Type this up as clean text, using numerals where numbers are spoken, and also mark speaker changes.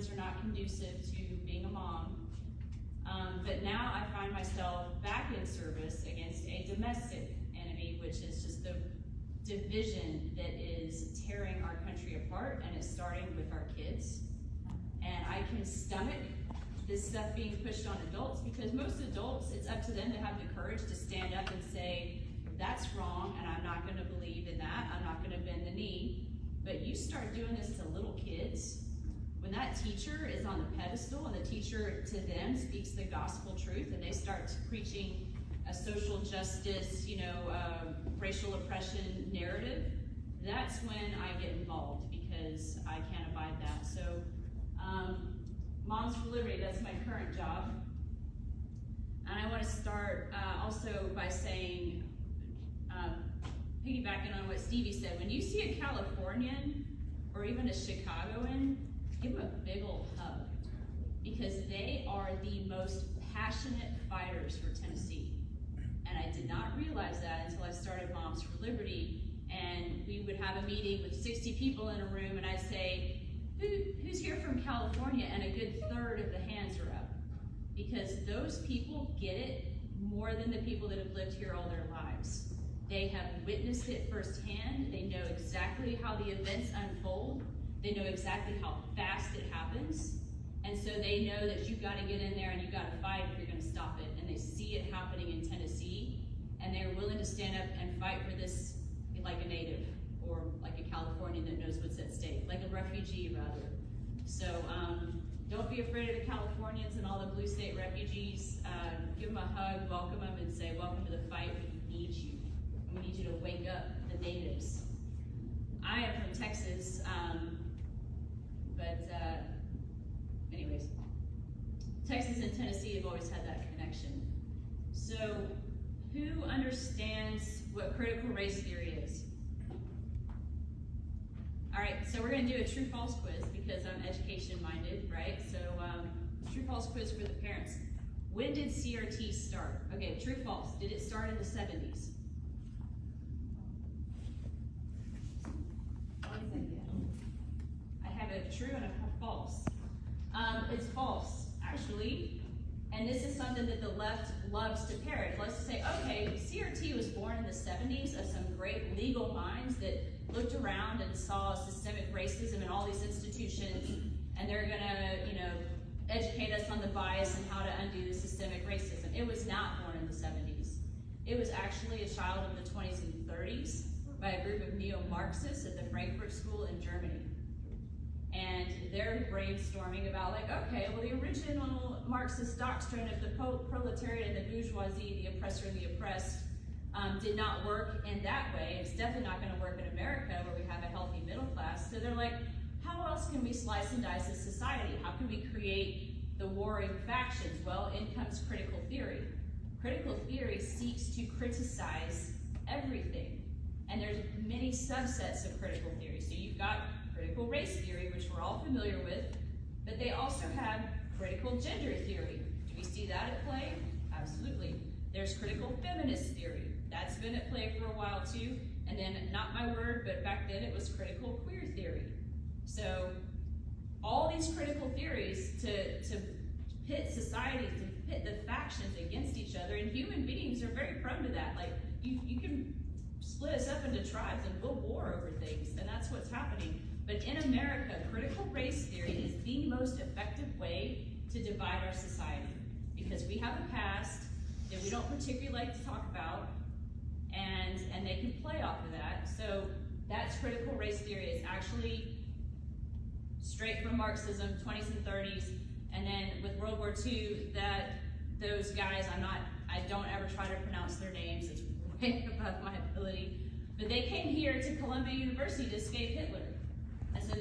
Speaker 1: words are not conducive to being a mom. But now I find myself back in service against a domestic enemy, which is just the division that is tearing our country apart, and it's starting with our kids. And I can stomach this stuff being pushed on adults, because most adults, it's up to them to have the courage to stand up and say, that's wrong, and I'm not going to believe in that. I'm not going to bend the knee. But you start doing this to little kids, when that teacher is on the pedestal and the teacher to them speaks the gospel truth, and they start preaching a social justice, racial oppression narrative, that's when I get involved, because I can't abide that. So, Moms for Liberty, that's my current job. And I want to start also by saying, piggybacking on what Stevie said, when you see a Californian or even a Chicagoan, give them a big old hug, because they are the most passionate fighters for Tennessee. And I did not realize that until I started Moms for Liberty, and we would have a meeting with 60 people in a room, and I'd say, who's here from California? And a good third of the hands are up, because those people get it more than the people that have lived here all their lives. They have witnessed it firsthand. They know exactly how the events unfold. They know exactly how fast it happens. And so they know that you've got to get in there and you've got to fight if you're going to stop it. And they see it happening in Tennessee, and they're willing to stand up and fight for this like a native, or like a Californian that knows what's at stake, like a refugee rather. So don't be afraid of the Californians and all the blue state refugees. Give them a hug, welcome them, and say, welcome to the fight. We need you. We need you to wake up the natives. I am from Texas, anyways, Texas and Tennessee have always had that connection. So who understands what critical race theory is? All right, so we're going to do a true-false quiz, because I'm education-minded, right? So true-false quiz for the parents. When did CRT start? Okay, true-false. Did it start in the 70s? I have a true and a false. It's false, actually. And this is something that the left loves to parrot. It loves to say, okay, CRT was born in the 70s of some great legal minds that looked around and saw systemic racism in all these institutions, and they're gonna, educate us on the bias and how to undo the systemic racism. It was not born in the 70s. It was actually a child of the 20s and 30s by a group of neo-Marxists at the Frankfurt School in Germany. And they're brainstorming about, like, okay, well, the original Marxist doctrine of the proletariat and the bourgeoisie, the oppressor and the oppressed, did not work in that way. It's definitely not going to work in America, where we have a healthy middle class. So they're like, how else can we slice and dice a society? How can we create the warring factions? Well, in comes critical theory. Critical theory seeks to criticize everything. And there's many subsets of critical theory. So you've got critical race theory, which we're all familiar with, but they also have critical gender theory. Do we see that at play? Absolutely. There's critical feminist theory. That's been at play for a while too. And then, not my word, but back then it was critical queer theory. So all these critical theories to pit society, to pit the factions against each other, and human beings are very prone to that. Like, you can split us up into tribes and we'll war over things, and that's what's happening. But in America, critical race theory is the most effective way to divide our society, because we have a past that we don't particularly like to talk about, and they can play off of that. So that's critical race theory. It's actually straight from Marxism, 20s and 30s, and then with World War II, those guys, I don't ever try to pronounce their names, it's way above my ability, but they came here to Columbia University to escape Hitler. And so